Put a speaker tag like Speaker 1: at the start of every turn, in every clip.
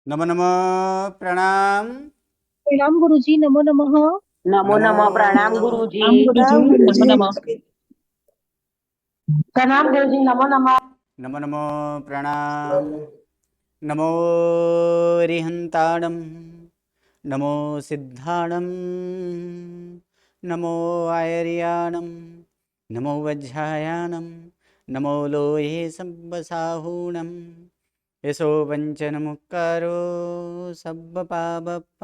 Speaker 1: नमो नमः प्रणाम।
Speaker 2: प्रणाम गुरुजी, नमो नमः।
Speaker 3: नमो नमः। प्रणाम गुरुजी।
Speaker 2: प्रणाम गुरुजी, नमो नमः।
Speaker 3: प्रणाम गुरुजी। नमो नमः।
Speaker 1: नमो नमो प्रणाम। नमो रिहंताणं, नमो सिद्धाणं, नमो आयर्याणं, नमो वज्रायाणं, नमो लोहे सब्बसाहूणं, यशो वञ्चनमुक्कारो सब्बपापप्रणाशनो,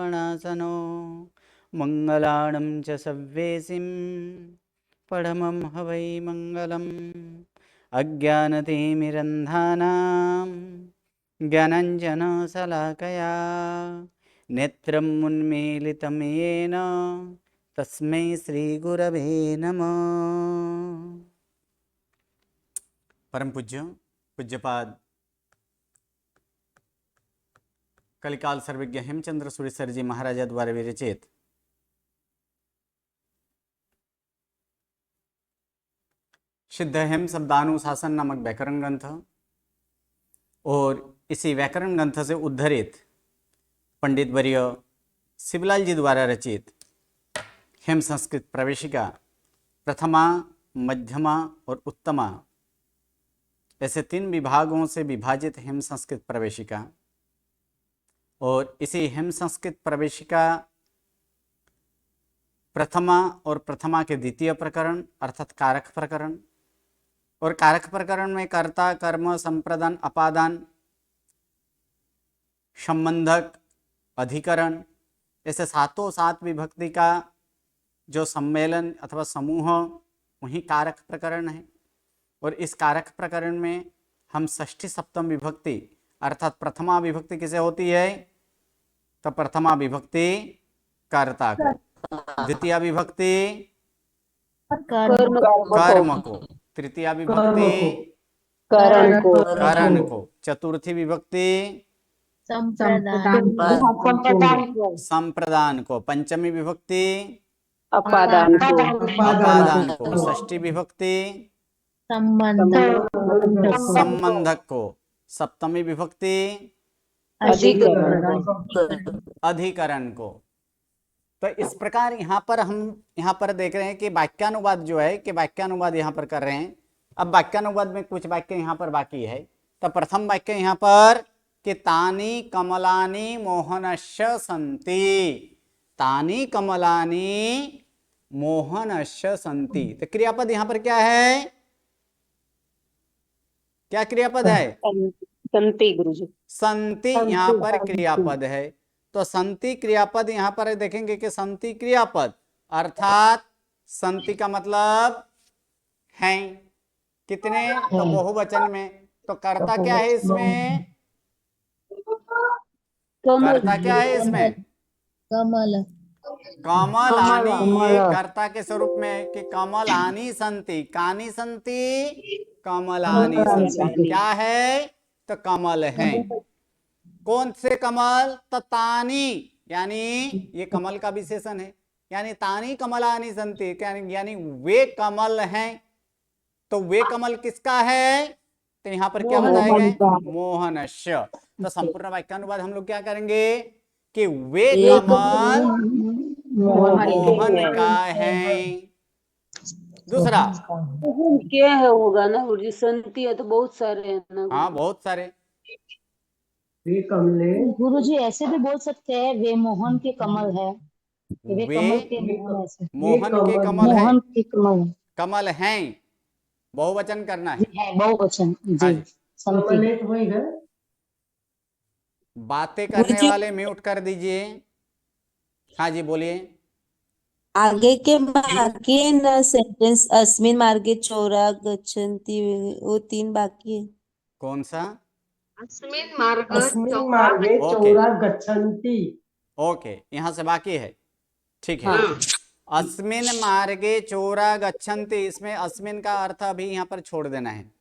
Speaker 1: मङ्गलाणं च सव्येसिं परमं हवै मङ्गलम्। अज्ञानतिमिरन्धानां ज्ञानाञ्जनशलाकया नेत्रम् उन्मीलितं येन तस्मै श्रीगुरवे नमः। परम पूज्य पूज्यपाद कलिकाल सर्वज्ञ हेमचंद्र सुरेश्वर जी महाराजा द्वारा विरचित सिद्ध हेम शब्दानुशासन नामक व्याकरण ग्रंथ और इसी व्याकरण ग्रंथ से उद्धरित पंडित वर्य शिवलाल जी द्वारा रचित हेम संस्कृत प्रवेशिका प्रथमा, मध्यमा और उत्तमा ऐसे 3 विभागों से विभाजित हेम संस्कृत प्रवेशिका और इसी हेम संस्कृत प्रवेशिका प्रथमा और प्रथमा के द्वितीय प्रकरण अर्थात कारक प्रकरण और कारक प्रकरण में कर्ता, कर्म, संप्रदान, अपादान, संबंधक, अधिकरण ऐसे 7 विभक्ति का जो सम्मेलन अथवा समूह वही कारक प्रकरण है। और इस कारक प्रकरण में हम षष्ठी सप्तम विभक्ति अर्थात प्रथमा विभक्ति किसे होती है? तो प्रथमा विभक्ति कर्ता को, द्वितीय विभक्ति कर्म को, तृतीय विभक्ति करण को, चतुर्थी विभक्ति संप्रदान को, पंचमी विभक्ति
Speaker 3: अपादान
Speaker 1: को, षष्ठी विभक्ति संबंधक को, सप्तमी विभक्ति अधिकरण को। तो इस प्रकार यहाँ पर देख रहे हैं कि वाक्यानुवाद जो है कि वाक्यानुवाद यहाँ पर कर रहे हैं। अब वाक्यानुवाद में कुछ वाक्य यहाँ पर बाकी है। तो प्रथम वाक्य यहाँ पर कि तानी कमलानी मोहनस्य संति, तानी कमलानी मोहनस्य संति। तो क्रियापद यहाँ पर क्या है? क्या क्रियापद है?
Speaker 3: संति गुरुजी।
Speaker 1: संति यहाँ पर क्रियापद है। तो संति क्रियापद यहाँ पर देखेंगे कि संति क्रियापद अर्थात संति का मतलब है कितने? तो बहुवचन में। तो कर्ता क्या है इसमें? कर्ता क्या है इसमें?
Speaker 2: कमल,
Speaker 1: कमलानी। ये कर्ता के स्वरूप में कि कमलानी संति, कानी संति, कमलानी संति। क्या है? तो कमल है। कौन से कमल? तो तानी, यानी ये कमल का विशेषण है, यानी तानी कमलानी संति, यानी वे कमल हैं। तो वे कमल किसका है? तो यहाँ पर क्या बताएगा? मोहनस्य। तो संपूर्ण वाक्यानुवाद हम लोग क्या करेंगे कि वे कमल मोहन का है। दूसरा
Speaker 3: क्या है होगा ना गुरुजी? संति है तो बहुत सारे हैं ना।
Speaker 1: हाँ, बहुत सारे।
Speaker 4: वे कमले
Speaker 2: गुरुजी ऐसे भी बोल सकते हैं वे मोहन के कमल है, वे कमल के मोहन, ऐसे
Speaker 1: मोहन के कमल है,
Speaker 2: मोहन के कमल,
Speaker 1: कमल हैं, बहुवचन करना है।
Speaker 2: बहुवचन
Speaker 1: हाँ
Speaker 2: जी।
Speaker 1: जी।
Speaker 2: संति।
Speaker 1: बातें करने वाले म्यूट कर दीजिए। हाँ जी, बोलिए।
Speaker 5: आगे के बाकी है ना सेंटेंस, अस्मिन मार्गे चोरा गच्छन्ति, वो 3 बाकी है।
Speaker 1: कौन सा?
Speaker 3: अस्मिन मार्गे
Speaker 4: चोरा गच्छन्ति।
Speaker 1: ओके, यहाँ से बाकी है। ठीक है। अस्मिन मार्गे चोरा गच्छन्ति, इसमें अस्मिन का अर्थ अभी यहाँ पर छोड़ देना है।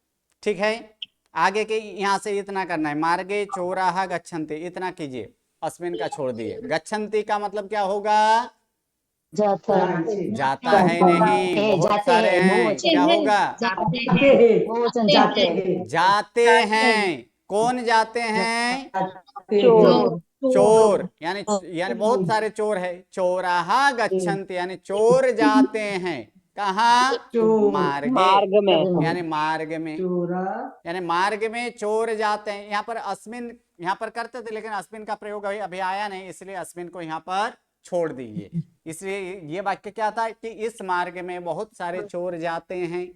Speaker 1: ठीक है। आगे के यहाँ से इतना करना है, मार्गे चोराः गच्छन्ति इतना कीजिए, अस्मिन का छोड़ दिए। गच्छन्ति का मतलब क्या होगा?
Speaker 2: जाता
Speaker 1: है नहीं, बहुत सारे हैं, क्या होगा?
Speaker 2: बहुवचन जाते
Speaker 1: जाते हैं। कौन जाते हैं?
Speaker 3: चोर
Speaker 1: चोर यानी बहुत सारे चोर है। चोराहा गच्छन्ति यानी चोर जाते हैं कहाँ?
Speaker 4: चोर
Speaker 1: मार्गे
Speaker 3: में
Speaker 1: यानी मार्ग में,
Speaker 4: चोरा
Speaker 1: यानी मार्ग में चोर जाते हैं। यहाँ पर अस्मिन यहाँ पर करते थे, लेकिन अस्मिन का प्रयोग अभी आया नहीं, इसलिए अस्मिन को यहाँ पर छोड़ दीजिए। इसलिए ये वाक्य क्या था कि इस मार्ग में बहुत सारे चोर जाते हैं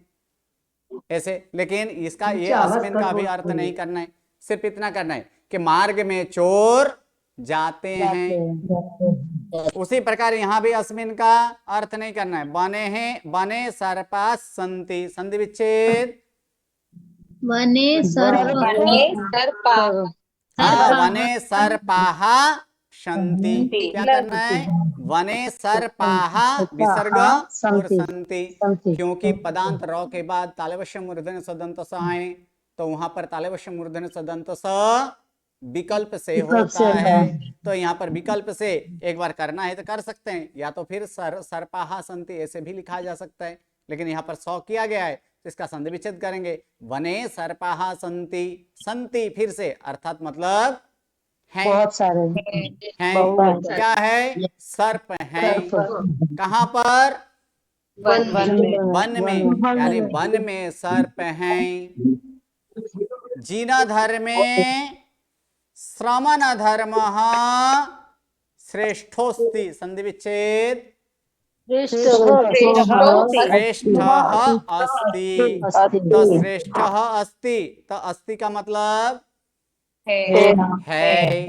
Speaker 1: ऐसे। लेकिन इसका ये अस्मिन का भी अर्थ नहीं करना है, सिर्फ इतना करना है कि मार्ग में चोर जाते हैं। उसी प्रकार यहाँ भी अस्मिन का अर्थ नहीं करना है। बने सर्पा संति, संधि विच्छेद।
Speaker 2: वने सर्प
Speaker 1: हाँ, वने सर्पाहा संति। क्या करना है? वने सर्पाहा विसर्ग और संति, क्योंकि पदांत र के बाद तालवश्य मूर्धन्य सदंत स आए, तो वहां पर तालवश्य मूर्धन्य सदंत स विकल्प से होता है। तो यहाँ पर विकल्प से एक बार करना है तो कर सकते हैं, या तो फिर सर्पाहा संति ऐसे भी लिखा जा सकता है, लेकिन यहाँ पर सौ किया गया है तो इसका संधि विच्छेद करेंगे। वने सर्पाहा संति, संति फिर से अर्थात मतलब हैं,
Speaker 2: बहुत सारे
Speaker 1: हैं। क्या है? सर्प हैं। कहाँ पर? वन में, यानी वन में सर्प हैं। जिन धर्मे श्रमण धर्म श्रेष्ठोस्ति, संधि विच्छेद। श्रेष्ठ अस्ति, तो श्रेष्ठ अस्ति, तो अस्ति का मतलब है।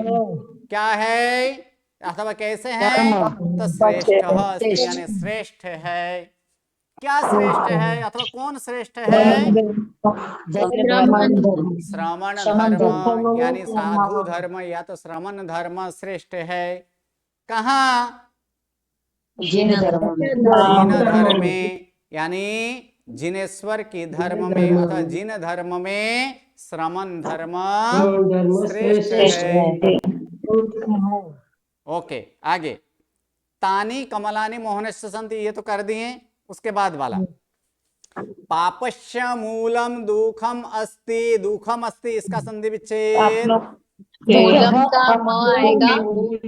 Speaker 1: क्या है अथवा कैसे है? तो श्रेष्ठ अस्ति यानी श्रेष्ठ है। क्या श्रेष्ठ है अथवा कौन श्रेष्ठ है? श्रमण धर्म यानी साधु धर्म या तो श्रमण धर्म श्रेष्ठ है। कहाँ?
Speaker 2: जिन
Speaker 1: जिन धर्म में यानी जिनेश्वर की धर्म में अथवा जिन धर्म में श्रमण धर्म श्रेष्ठ है। ओके, आगे। तानी कमलानी मोहनस्य सन्ति, ये तो कर दिए। उसके बाद वाला पापस्य मूलम दुखम अस्ति, दुखम अस्ति इसका संधि विच्छेद।
Speaker 6: मूलम का म आएगा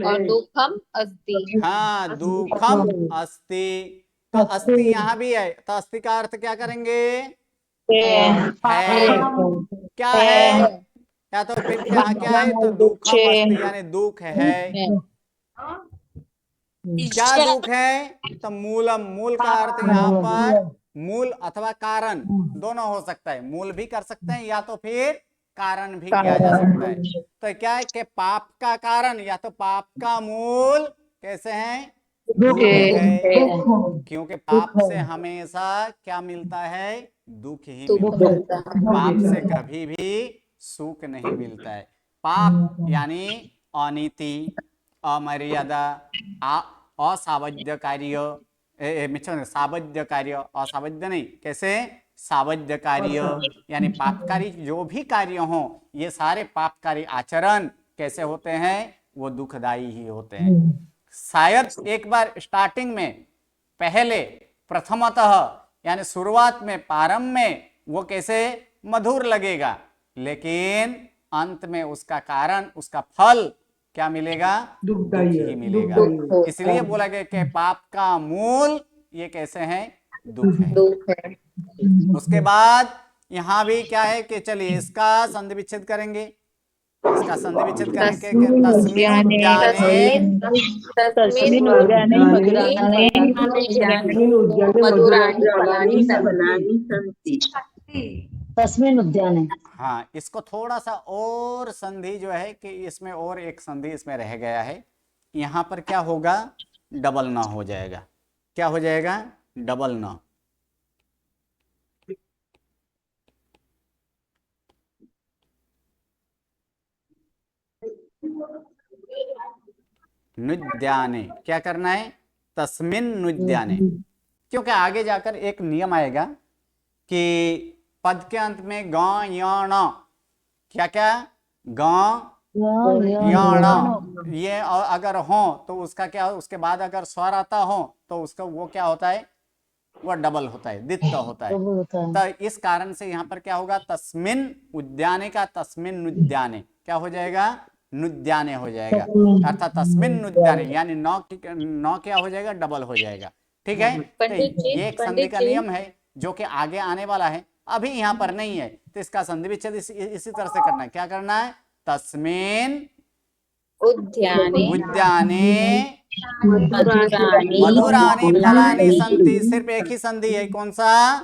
Speaker 6: और दुखम अस्ति।
Speaker 1: हाँ, दुखम अस्ति, तो अस्ति यहाँ भी है, तो अस्ति का अर्थ क्या करेंगे? है। क्या है? या तो फिर क्या है? तो दुखम अस्ति यानी दुख है। क्या दुख है? तो मूलम, मूल का अर्थ यहाँ पर मूल अथवा कारण दोनों हो सकता है। मूल भी कर सकते हैं या तो फिर कारण भी किया जा सकता है। तो क्या है कि पाप का कारण या तो पाप का मूल कैसे है? दुख है, क्योंकि पाप से हमेशा क्या मिलता है? दुख ही मिलता है। पाप से कभी भी सुख नहीं मिलता है। पाप यानी अनीति, अमर्यादा, असावध्य कार्य, सावध्य कार्य, असावध्य नहीं, कैसे? सावध्य कार्य यानी पापकारी जो भी कार्य हो, ये सारे पापकारी आचरण कैसे होते हैं? वो दुखदाई ही होते हैं। शायद एक बार स्टार्टिंग में पहले प्रथमतः यानी शुरुआत में प्रारंभ में वो कैसे मधुर लगेगा, लेकिन अंत में उसका कारण, उसका फल क्या मिलेगा? दुख ही मिलेगा। इसलिए बोला गया कि पाप का मूल ये कैसे है? दुख है। उसके बाद यहाँ भी क्या है कि चलिए इसका संधि विच्छेद करेंगे। इसका संधि विच्छेद करेंगे कि
Speaker 2: तस्मिन् उद्याने।
Speaker 1: हाँ, इसको थोड़ा सा और संधि जो है कि इसमें और एक संधि इसमें रह गया है। यहाँ पर क्या होगा? डबल ना हो जाएगा। क्या हो जाएगा? डबल ना। नुद्याने, क्या करना है? तस्मिन् नुद्याने, क्योंकि आगे जाकर एक नियम आएगा कि पद के अंत में ग य ण, क्या क्या? ग य ण, ये अगर हो तो उसका क्या? उसके बाद अगर स्वर आता हो तो उसका वो क्या होता है? वह डबल होता है, द्वित्व होता है।
Speaker 2: डबल होता है।
Speaker 1: तो इस कारण से यहाँ पर क्या होगा, तस्मिन उद्याने का तस्मिन नुद्याने क्या हो जाएगा, नुद्याने हो जाएगा, अर्थात तस्मिन नुद्याने यानी नौ क्या हो जाएगा, डबल हो जाएगा। ठीक है, तो
Speaker 6: पंडित जी,
Speaker 1: ये एक संधि
Speaker 6: पंडित
Speaker 1: का
Speaker 6: जी।
Speaker 1: नियम है जो कि आगे आने वाला है, अभी यहाँ पर नहीं है। तो इसका संधि विच्छेद इसी तरह से करना है। क्या करना है, तस्मिन
Speaker 6: उद्याने
Speaker 1: उद्याने
Speaker 6: मधुराणि
Speaker 1: मधुराणि फलानि संति। सिर्फ एक ही संधि है, कौन सा,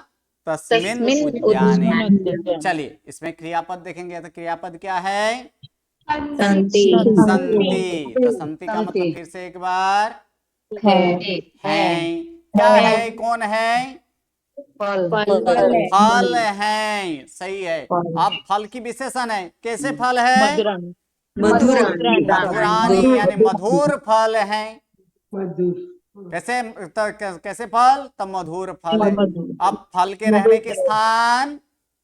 Speaker 1: तस्मिन
Speaker 6: तस्मिन्
Speaker 1: उद्याने।
Speaker 6: उद्याने
Speaker 1: चलिए इसमें क्रियापद देखेंगे, तो क्रियापद क्या है,
Speaker 6: संति
Speaker 1: संति। तो संति का मतलब फिर से एक बार
Speaker 6: है
Speaker 1: है। क्या है, कौन है,
Speaker 2: फल
Speaker 1: फल है, सही है। अब फल की विशेषण है, कैसे फल है, मधुरानी यानी मधुर फल है।
Speaker 4: मधुर
Speaker 1: कैसे, तो कैसे फल, तो मधुर फल है। अब फल के रहने के स्थान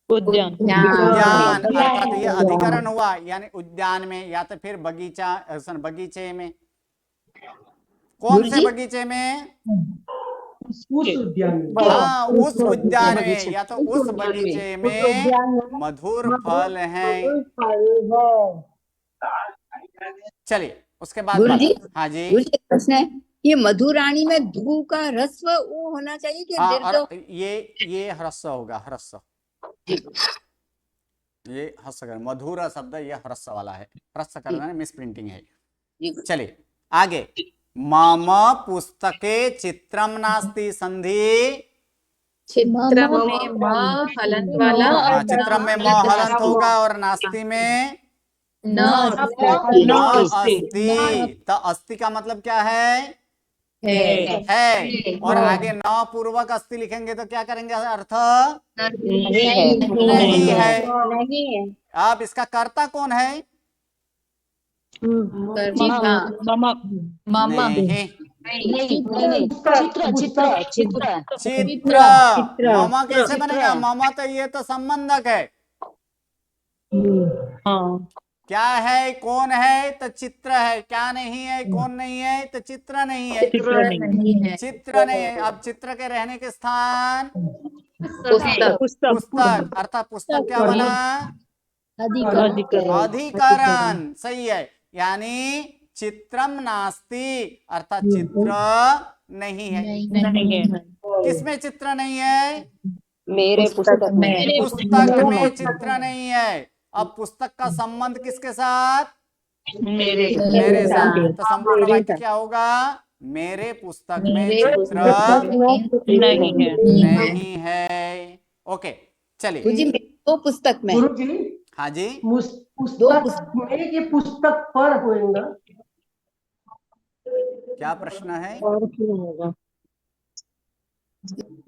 Speaker 6: उद्यान
Speaker 1: उद्यान, अर्थात ये अधिकरण हुआ, यानी उद्यान में या तो फिर बगीचा, बगीचे में। कौन से बगीचे में,
Speaker 4: उस उद्यान में
Speaker 1: हाँ उस उद्यान में या तो उस बगीचे में मधुर फल है। चलिए उसके बाद
Speaker 7: गुरु जी,
Speaker 1: हाँ जी,
Speaker 7: गुरु जी, एक प्रश्न है, ये मधुराणी में धू का ह्रस्व वो होना चाहिए कि
Speaker 1: हाँ,
Speaker 7: दीर्घ?
Speaker 1: और ये ह्रस्व होगा, ह्रस्व, ये ह्रस्व, मधुर शब्द ये ह्रस्व वाला है, ह्रस्व करना है, मिस प्रिंटिंग है। चलिए आगे, मम पुस्तके चित्रम नास्ति संधि।
Speaker 6: चित्रम में म हलंत वाला
Speaker 1: हाँ,
Speaker 6: और
Speaker 1: चित्रम में म हलंत होगा और नास्ति में
Speaker 6: न
Speaker 1: न अस्ति। तो अस्ति का मतलब क्या है, है। और आगे न पूर्वक अस्ति लिखेंगे तो क्या करेंगे, अर्थ नहीं है।
Speaker 6: नहीं है।
Speaker 1: अब इसका कर्ता कौन है,
Speaker 6: मामा
Speaker 1: नहीं,
Speaker 2: चित्र
Speaker 1: चित्र। मामा कैसे बनेगा, मामा तो ये तो संबंधक है। क्या है, कौन है, तो चित्र है। क्या नहीं है, कौन नहीं है, तो चित्र नहीं है,
Speaker 6: नहीं है।
Speaker 1: चित्र नहीं है। अब चित्र के रहने के स्थान
Speaker 6: पुस्तक
Speaker 1: पुस्तक, अर्थात पुस्तक क्या बना, अधिकरण, सही है। यानी चित्रम नास्ति, अर्थात चित्र नहीं है। किसमें चित्र नहीं है,
Speaker 7: मेरे पुस्तक में
Speaker 1: पुस्तक में चित्र नहीं है। अब पुस्तक का संबंध किसके साथ, मेरे साथ। तो संपूर्ण वाक्य क्या होगा, मेरे पुस्तक में चित्र नहीं है। ओके चलिए,
Speaker 7: गुरु जी, दो पुस्तक में,
Speaker 4: गुरु जी
Speaker 1: हाँ जी,
Speaker 4: पुस्तक में ये पुस्तक पर होएगा।
Speaker 1: क्या प्रश्न है,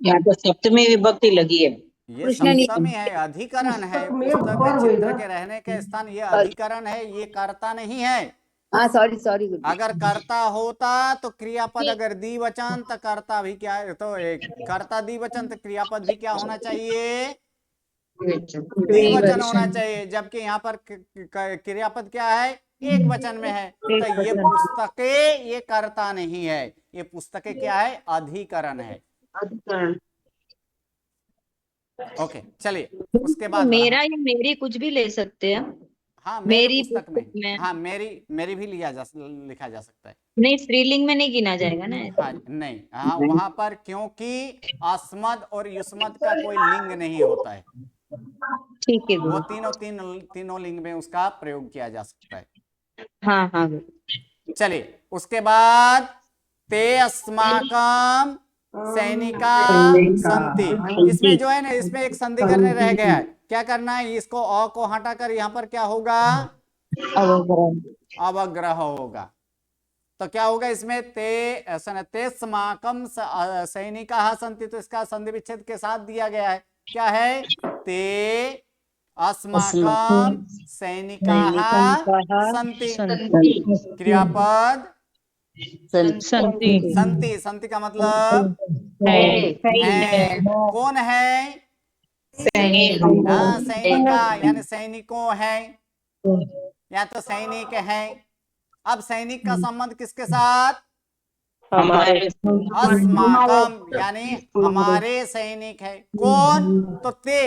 Speaker 8: यहाँ तो सप्तमी विभक्ति लगी है।
Speaker 1: ये
Speaker 7: प्रश्न नहीं।
Speaker 1: सप्तमी है, अधिकरण है।
Speaker 4: पुस्तक में
Speaker 1: पुस्तक में
Speaker 4: पर
Speaker 1: चित्र
Speaker 4: होएगा।
Speaker 1: के रहने के स्थान ये अधिकरण है, ये कर्ता नहीं है।
Speaker 7: हाँ सॉरी सॉरी गुरु जी।
Speaker 1: अगर कर्ता होता तो क्रियापद, अगर द्विवचन तो कर्ता भी क्या है, तो एक कर्ता द्विवचन तो क्रियापद भी क्या होना चाहिए, द्विवचन होना चाहिए। जबकि यहाँ पर क्रियापद क्या है, एक वचन में है। तो ये पुस्तके ये कर्ता नहीं है, ये पुस्तके क्या है, अधिकरण है। ओके चलिए उसके बाद
Speaker 9: मेरा या मेरी कुछ भी ले सकते हैं।
Speaker 1: हाँ मेरी
Speaker 9: मेरी
Speaker 1: पुस्तक
Speaker 9: पुस्तक
Speaker 1: में,
Speaker 9: में।
Speaker 1: हाँ मेरी भी लिखा जा सकता है।
Speaker 9: नहीं, स्त्रीलिंग में नहीं गिना जाएगा ना।
Speaker 1: हाँ नहीं, हाँ वहां पर क्योंकि अस्मद और युष्मद का कोई लिंग नहीं होता है,
Speaker 9: ठीक है
Speaker 1: वो
Speaker 9: गुरु।
Speaker 1: तीनों लिंग में उसका प्रयोग किया जा सकता है।
Speaker 9: हाँ हाँ गुरु।
Speaker 1: चलिए उसके बाद, ते अस्माकम सैनिका संति। इसमें जो है ना, इसमें एक संधि करने रह गया है। क्या करना है, इसको अ को हटाकर यहाँ पर क्या होगा, अवग्रह होगा। तो क्या होगा इसमें, ते स्माकम सैनिका संति। तो इसका संधि विच्छेद के साथ दिया गया है। क्या है, ते अस्माकम सैनिका संति। क्रियापद संति, संति का मतलब है। कौन है, हाँ सैनिका यानी सैनिकों है या तो सैनिक है। अब सैनिक का संबंध किसके साथ,
Speaker 8: हमारे
Speaker 1: अस्माकम यानी हमारे सैनिक है। कौन? तो ते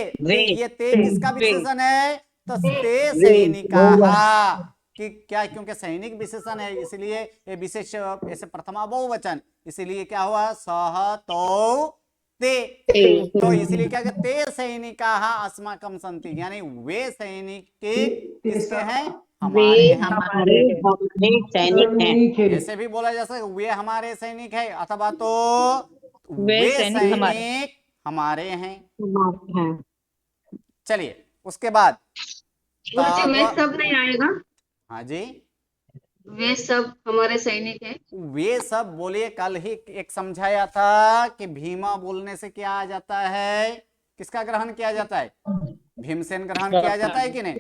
Speaker 1: ये ते किसका विशेषण है? तो ते सैनिकाः कि क्या, क्योंकि सैनिक विशेषण है इसलिए ये विशेष ऐसे प्रथमा बहुवचन, इसीलिए क्या हुआ? सह तो ते। तो इसलिए क्या कहते? ते सैनिकाः अस्माकं सन्ति यानी वे सैनिक किसके हैं? हमारे हैं।
Speaker 8: हमारे सैनिक हैं।
Speaker 1: ऐसे भी बोला जा सकता है वे हमारे सैनिक है, अथवा तो
Speaker 9: वे
Speaker 1: वे
Speaker 9: सैनिक हमारे।
Speaker 1: सैनिक हमारे हैं।
Speaker 8: हैं।
Speaker 1: चलिए उसके बाद
Speaker 6: गुरुजी वे
Speaker 1: तब,
Speaker 6: सब नहीं आएगा,
Speaker 1: हाँ जी,
Speaker 6: वे सब हमारे सैनिक है।
Speaker 1: वे सब बोलिए, कल ही एक समझाया था कि भीमा बोलने से क्या आ जाता है? किसका ग्रहण किया जाता है? भीमसेन ग्रहण किया जाता है कि नहीं?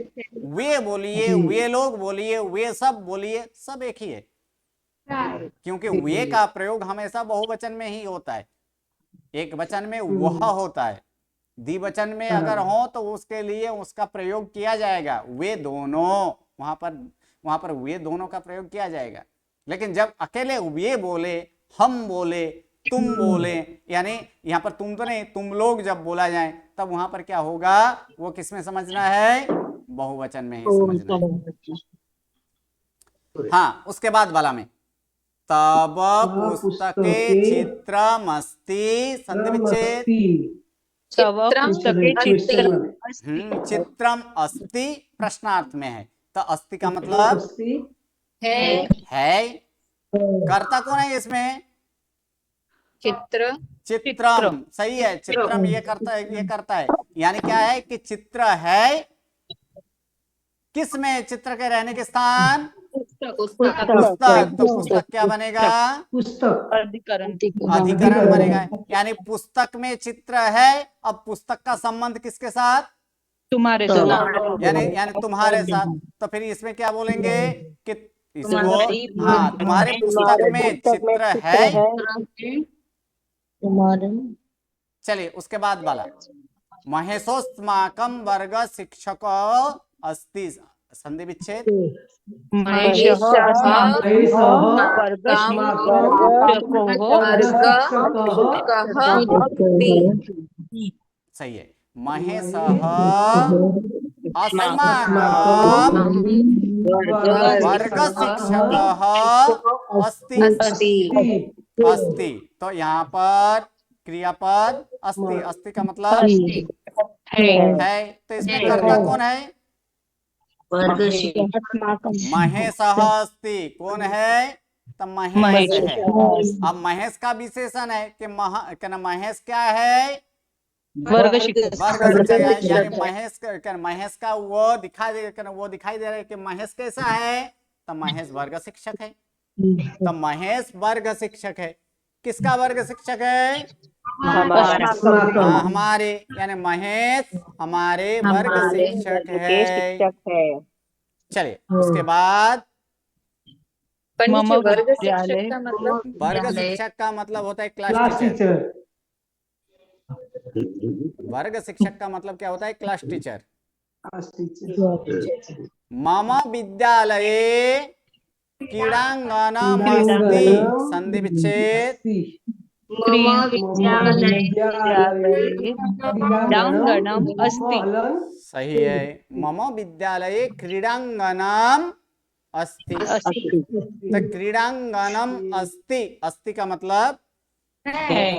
Speaker 1: वे बोलिए, वे लोग बोलिए, वे सब बोलिए, सब एक ही है, क्योंकि वे का प्रयोग हमेशा बहुवचन में ही होता है, एक वचन में वह होता है, द्विवचन में अगर हो तो उसके लिए उसका प्रयोग किया जाएगा वे दोनों, वहां पर वे दोनों का प्रयोग किया जाएगा। लेकिन जब अकेले वे बोले, हम बोले, तुम बोले, यानी यहाँ पर तुम तो नहीं, तुम लोग जब बोला जाए तब वहां पर क्या होगा? वो किसमें समझना है? बहुवचन में ही समझना है। हाँ, उसके बाद वाला में तब पुस्तके चित्रमस्ति संधि विच्छेद
Speaker 9: तव पुस्तके
Speaker 1: चित्रम अस्ति प्रश्नार्थ में है, तो अस्ति का मतलब है। कर्ता कौन है इसमें?
Speaker 6: चित्र
Speaker 1: चित्रम, सही है, चित्रम ये करता है, यानी क्या है कि चित्र है किस में? चित्र के रहने के स्थान पुस्तक। तो पुस्तक क्या बनेगा? अधिकरण बनेगा, यानी पुस्तक में चित्र है। अब पुस्तक का संबंध किसके साथ?
Speaker 9: तुम्हारे साथ।
Speaker 1: यानी तुम्हारे साथ। तो फिर इसमें क्या बोलेंगे कि इसको, हाँ, तुम्हारे पुस्तक में चित्र है। चलिए उसके बाद वाला महेशोस्माकं वर्ग शिक्षक अस्ति संधि विच्छेद सही है। महेशः अस्माकं वर्ग शिक्षकः अस्ति। तो यहाँ पर क्रियापद अस्ति, अस्ति का मतलब है। तो इसमें कर्ता कौन है? महेशः अस्ति। कौन है? तो महेश है। अब महेश का विशेषण है कि महेश क्या है?
Speaker 9: वर्ग शिक्षक।
Speaker 1: यानी महेश का वो दिखाई दे रहा है कि महेश कैसा है? तो महेश वर्ग शिक्षक है। तो महेश वर्ग शिक्षक है। किसका वर्ग शिक्षक है? हमारे, यानी महेश हमारे वर्ग शिक्षक है। चलिए उसके बाद
Speaker 6: पंडित जी वर्ग शिक्षक का मतलब?
Speaker 1: वर्ग शिक्षक का मतलब होता है क्लास टीचर। वर्ग शिक्षक का मतलब क्या होता है? Class teacher. मम विद्यालये क्रीडांगणमस्ति संधि विच्छेद
Speaker 9: क्रीडांगणम अस्ति।
Speaker 1: सही है। मम विद्यालये क्रीडांगणम अस्ति। तो क्रीडांगणम अस्ति, अस्ति का मतलब है।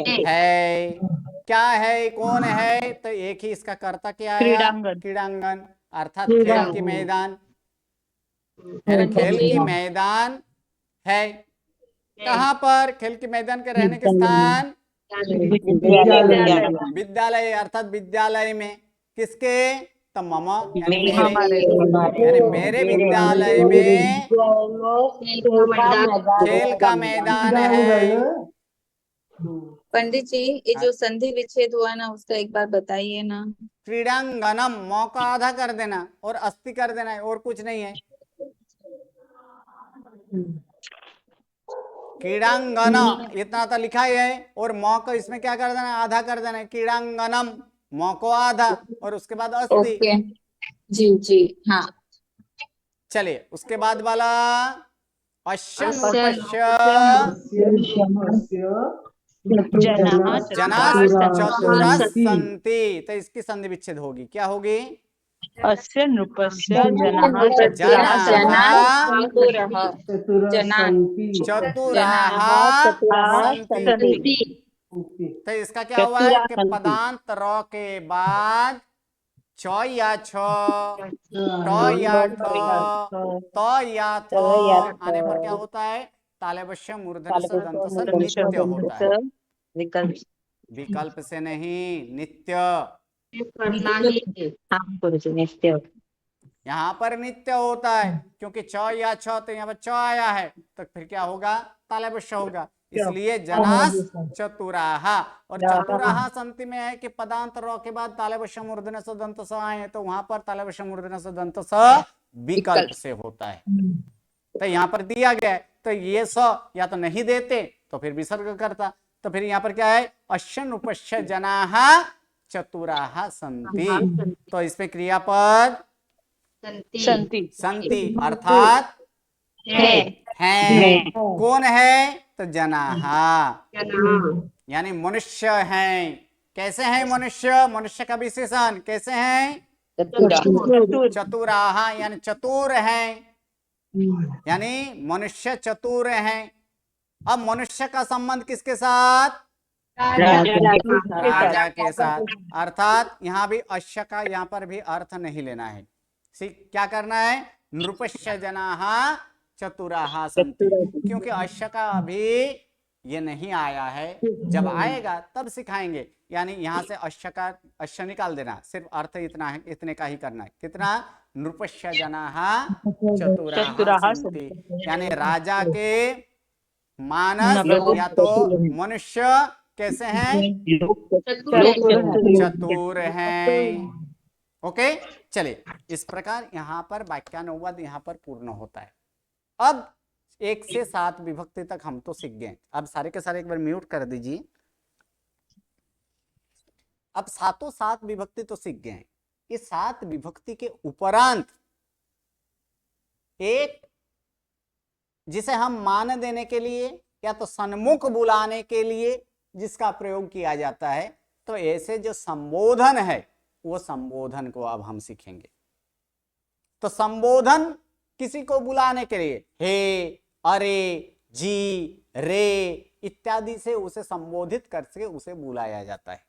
Speaker 1: क्या है? कौन है? तो एक ही इसका कर्ता क्या है? क्रीडांगन, अर्थात खेल की मैदान, खेल की मैदान है। कहाँ पर? खेल के मैदान के रहने के स्थान विद्यालय, अर्थात विद्यालय में। किसके? तो मम यानी मेरे विद्यालय में खेल का मैदान है।
Speaker 6: पंडित जी ये जो संधि विच्छेद हुआ ना उसका एक बार बताइए ना।
Speaker 1: क्रीडांगनम मौका आधा कर देना और अस्ति कर देना है, और कुछ नहीं है। क्रीडांगन इतना तो लिखा ही है, और मौ को इसमें क्या कर देना है? आधा कर देना है। क्रीडांगनम मौ को आधा और उसके बाद अस्ति।
Speaker 6: जी जी हाँ।
Speaker 1: चलिए उसके बाद वाला अश्य नुपश्य
Speaker 9: जनाः
Speaker 1: जनाः
Speaker 9: चतुराः
Speaker 1: चतुरः सन्ति। तो इसकी संधि विच्छेद होगी, क्या होगी?
Speaker 9: अस्य नृपस्य जनाः चतुराः
Speaker 1: जनाः
Speaker 4: चतुरः
Speaker 1: चतुराः
Speaker 9: सन्ति।
Speaker 1: सन्ति। तो इसका क्या हुआ है कि पदांत र के बाद च या छ, ट या ठ, त या थ आने पर क्या होता है? तालव्य मूर्धन्य स दंत स नित्य होता है। विकल्प से नहीं, नित्य। यहाँ पर नित्य होता है क्योंकि च या छ, तो यहाँ पर च आया है, तो फिर क्या होगा? तालव्य होगा। इसलिए जनाः चतुराः। और चतुराः संति में है कि पदांत र के बाद तालव्य मूर्धन्य स दंत स आए, तो वहां पर तालव्य मूर्धन्य स दंत स विकल्प से होता है। तो यहाँ पर दिया गया है, तो ये स या तो नहीं देते तो फिर विसर्ग करता। तो फिर यहाँ पर क्या है? अश्य नुपश्य जनाः चतुराः सन्ति। तो इसमें क्रियापद
Speaker 9: सन्ति
Speaker 1: संति अर्थात हैं। कौन है? तो जनाः, यानी मनुष्य हैं। कैसे हैं मनुष्य? मनुष्य का विशेषण कैसे हैं? चतुराः, यानी चतुर हैं, यानी मनुष्य चतुर हैं। अब मनुष्य का संबंध किसके साथ? राजा के साथ। अर्थात यहाँ भी अश्य का यहाँ पर भी अर्थ नहीं लेना है। क्या करना है? नृपश्य जनाः चतुराः सन्ति, क्योंकि अश्य का अभी ये नहीं आया है। जब आएगा तब सिखाएंगे। यानी यहाँ से अश्य निकाल देना, सिर्फ अर्थ इतना है, इतने का ही करना है। कितना? नृपश्य जनाः चतुराः सन्ति, यानी राजा के मानस या तो मनुष्य कैसे हैं? चतुर हैं। ओके, चलिए। इस प्रकार यहाँ पर वाक्यानुवाद यहाँ पर पूर्ण होता है। अब 1 से 7 विभक्ति तक हम तो सीख गए। अब सारे के सारे एक बार म्यूट कर दीजिए। अब 7 विभक्ति तो सीख गए। इस 7 विभक्ति के उपरांत एक जिसे हम मान देने के लिए या तो सन्मुख बुलाने के लिए जिसका प्रयोग किया जाता है, तो ऐसे जो संबोधन है वो संबोधन को अब हम सीखेंगे। तो संबोधन किसी को बुलाने के लिए हे, अरे, जी, रे इत्यादि से उसे संबोधित करके उसे बुलाया जाता है।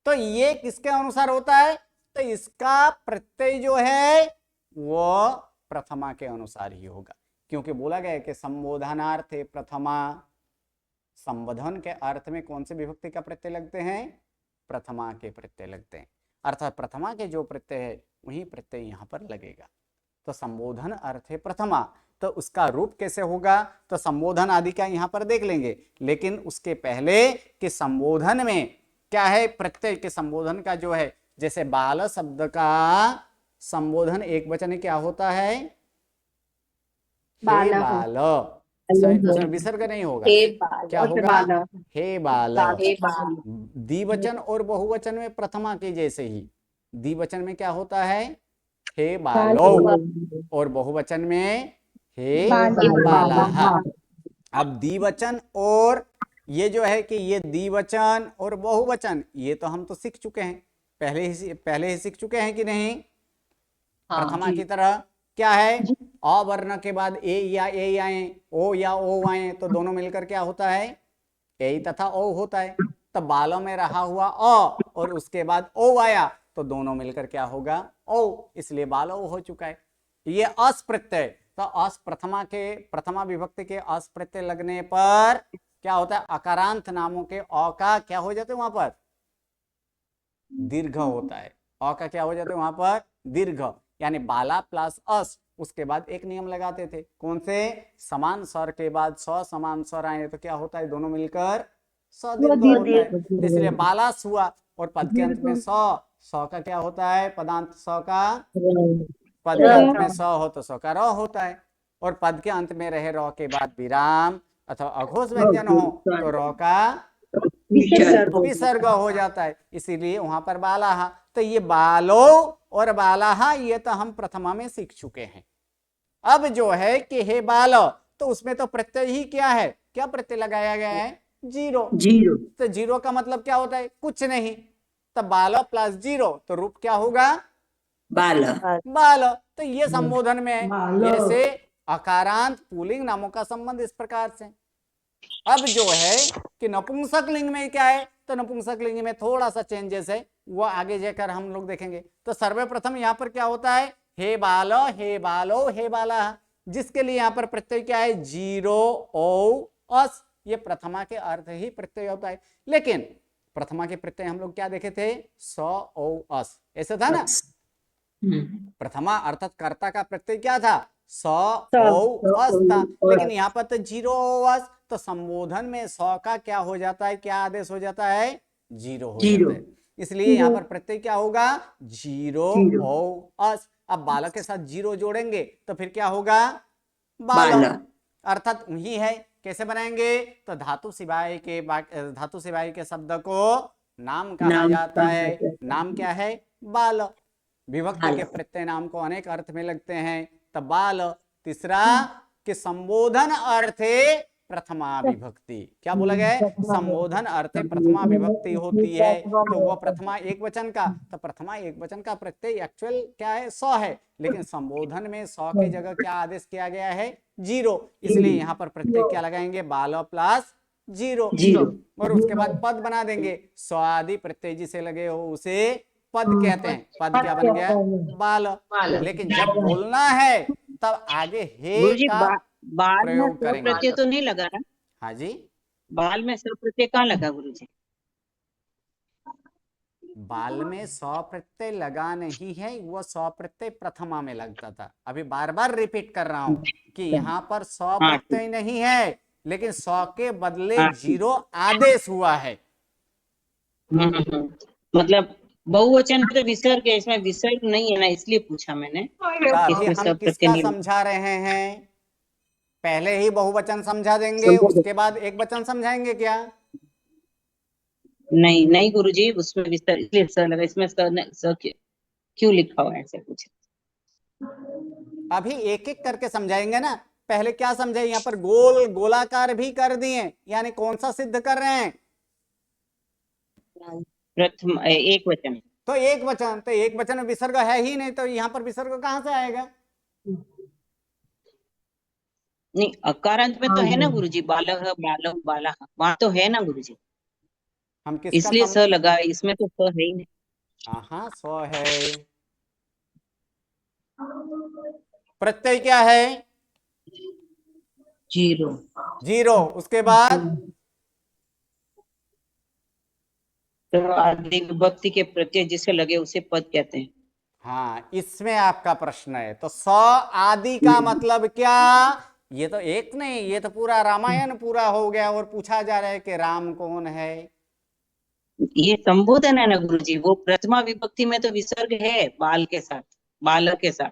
Speaker 1: तो ये किसके अनुसार होता है? तो इसका प्रत्यय जो है वो प्रथमा के अनुसार ही होगा, क्योंकि बोला गया है कि संबोधनार्थे प्रथमा। संबोधन के अर्थ में कौन से विभक्ति का प्रत्यय लगते हैं? प्रथमा के प्रत्यय लगते हैं। अर्थात प्रथमा के जो प्रत्यय है वही प्रत्यय यहाँ पर लगेगा। तो संबोधन अर्थ है प्रथमा, तो उसका रूप कैसे होगा? तो संबोधन आदि का यहाँ पर देख लेंगे, लेकिन उसके पहले कि संबोधन में क्या है प्रत्यय के संबोधन का जो है, जैसे बाल शब्द का संबोधन एक वचन क्या होता है? बाल। विसर्ग नहीं होगा, क्या होगा? हे बाल। द्विवचन और बहुवचन में प्रथमा के जैसे ही द्विवचन में क्या होता है? हे बालो, और बहुवचन में हे बालाः। अब द्विवचन और ये जो है कि ये द्विवचन और बहुवचन ये तो हम तो सीख चुके हैं, पहले ही सीख चुके हैं कि नहीं? प्रथमा की तरह क्या है? अ वर्ण के बाद ए या ए आए, ओ या ओ आए, तो दोनों मिलकर क्या होता है? ए तथा ओ होता है। तो बालों में रहा हुआ अ और उसके बाद ओ आया तो दोनों मिलकर क्या होगा? ओ, इसलिए बालो हो चुका है। ये अस प्रत्यय, तो अस प्रथमा विभक्ति के अस प्रत्यय लगने पर क्या होता है? अकारांत नामों के अ का क्या हो जाता है वहां पर? दीर्घ होता है। अ का क्या हो जाता है वहां पर? दीर्घ। यानी बाला प्लस अस, उसके बाद एक नियम लगाते थे, कौन से? समान स्वर के बाद स समान स्वर आए तो क्या होता है? दोनों मिलकर सदीर्घ होता है। इसलिए बालास हुआ और पद के अंत में स का क्या होता है? पदांत स का पद के अंत में स हो तो स का र होता है, और पद के अंत में रहे र के बाद विराम अथवा अघोष व्यंजन हो तो र का विसर्ग हो जाता है, इसीलिए वहां पर बालाहा। तो ये बालो और बालाहा ये तो हम प्रथमा में सीख चुके हैं। अब जो है कि हे बाल, तो उसमें तो प्रत्यय ही क्या है, क्या प्रत्यय लगाया गया है, जीरो।
Speaker 8: जीरो
Speaker 1: तो जीरो का मतलब क्या होता है, कुछ नहीं। तो बाल प्लस जीरो, तो रूप क्या होगा,
Speaker 8: बाल
Speaker 1: बाल। तो ये संबोधन में है।
Speaker 4: बाल।
Speaker 1: जैसे अकारांत पुल्लिंग नामों का संबंध इस प्रकार से। अब जो है कि नपुंसक लिंग में क्या है, तो नपुंसक लिंग में थोड़ा सा चेंजेस है, वो आगे जाकर हम लोग देखेंगे। तो सर्वप्रथम यहाँ पर क्या होता है, हे बाल, हे बालो, हे बाला, जिसके लिए यहाँ पर प्रत्यय क्या है, जीरो ओ अस। ये प्रथमा के अर्थ ही प्रत्यय होता है। लेकिन प्रथमा के प्रत्यय हम लोग क्या देखे थे, स ओ अस, ऐसे था ना। प्रथमा अर्थात कर्ता का प्रत्यय क्या था, स ओ अस था। लेकिन यहाँ पर तो जीरो ओ अस, तो संबोधन में स का क्या हो जाता है, क्या आदेश हो जाता है, जीरो हो जाता है। इसलिए यहाँ पर प्रत्यय क्या होगा, जीरो ओ अस। अब बालक के साथ जीरो जोड़ेंगे तो फिर क्या होगा, बाल, अर्थात वही है। कैसे बनाएंगे, तो धातु सिवाय के शब्द को नाम कहा जाता है। नाम क्या है, बाल। विभक्ति के प्रत्यय नाम को अनेक अर्थ में लगते हैं। तो बाल। तीसरा कि संबोधन अर्थे प्रथमा विभक्ति, क्या बोला गया है, संबोधन अर्थे प्रथमा विभक्ति होती है। तो वह प्रथमा एक वचन का, तो प्रथमा एक वचन का प्रत्यय एक्चुअल क्या है, स है। लेकिन संबोधन में स के जगह क्या आदेश किया गया है, जीरो। इसलिए यहाँ पर प्रत्यय क्या लगाएंगे, बाल प्लस जीरो। और उसके बाद पद बना देंगे। स्वादि प्रत्यय जिसे लगे हो उसे पद कहते हैं। पद क्या बन गया, बाल। लेकिन जब बोलना है तब आगे हे
Speaker 8: गुरुजी
Speaker 1: का
Speaker 8: बाल में
Speaker 1: प्रयोग
Speaker 8: स
Speaker 1: करेंगे।
Speaker 8: प्रत्यय तो नहीं लगा ना,
Speaker 1: हाँ जी,
Speaker 8: बाल में स प्रत्यय कहाँ लगा गुरुजी,
Speaker 1: बाल में सौ प्रत्यय लगा नहीं है, वो सौ प्रत्यय प्रथमा में लगता था। अभी बार बार रिपीट कर रहा हूं कि यहाँ पर सौ प्रत्यय नहीं है, लेकिन सौ के बदले जीरो आदेश हुआ है।
Speaker 8: मतलब बहुवचन में तो विसर्ग है, इसमें विसर्ग नहीं है ना, इसलिए पूछा मैंने।
Speaker 1: अभी
Speaker 8: इसमें
Speaker 1: हम
Speaker 8: सब प्रत्यय
Speaker 1: किसका
Speaker 8: नहीं।
Speaker 1: समझा रहे हैं, पहले ही बहुवचन समझा देंगे, उसके बाद एक वचन समझाएंगे क्या,
Speaker 8: नहीं नहीं गुरुजी, उसमें विसर्ग इसलिए स लगा, इसमें स क्यों लिखा हुआ है, ऐसा कुछ।
Speaker 1: अभी एक एक करके समझाएंगे ना। पहले क्या समझे, यहाँ पर गोल गोलाकार भी कर दिए, यानी कौन सा सिद्ध कर रहे हैं,
Speaker 8: प्रथम एक वचन,
Speaker 1: तो एक वचन। तो एक वचन में विसर्ग है ही नहीं, तो यहाँ पर विसर्ग कहां से आएगा,
Speaker 8: नहीं अकारांत में तो है ना गुरुजी, बालः बालः बाला, वहां तो है ना गुरुजी,
Speaker 1: हम किसका
Speaker 8: इसलिए स लगा, इसमें तो स है ही नहीं।
Speaker 1: हाँ सौ है। प्रत्यय क्या है,
Speaker 8: जीरो।
Speaker 1: जीरो। उसके बाद
Speaker 8: तो आदि विभक्ति के प्रत्यय जिसे लगे उसे पद कहते हैं।
Speaker 1: हाँ, इसमें आपका प्रश्न है। तो सौ आदि का मतलब क्या, ये तो एक नहीं, ये तो पूरा रामायण पूरा हो गया। और पूछा जा रहा है कि राम कौन है,
Speaker 8: ये संबोधन है ना गुरुजी, वो प्रथमा विभक्ति में तो विसर्ग है बाल के साथ, बालक के साथ,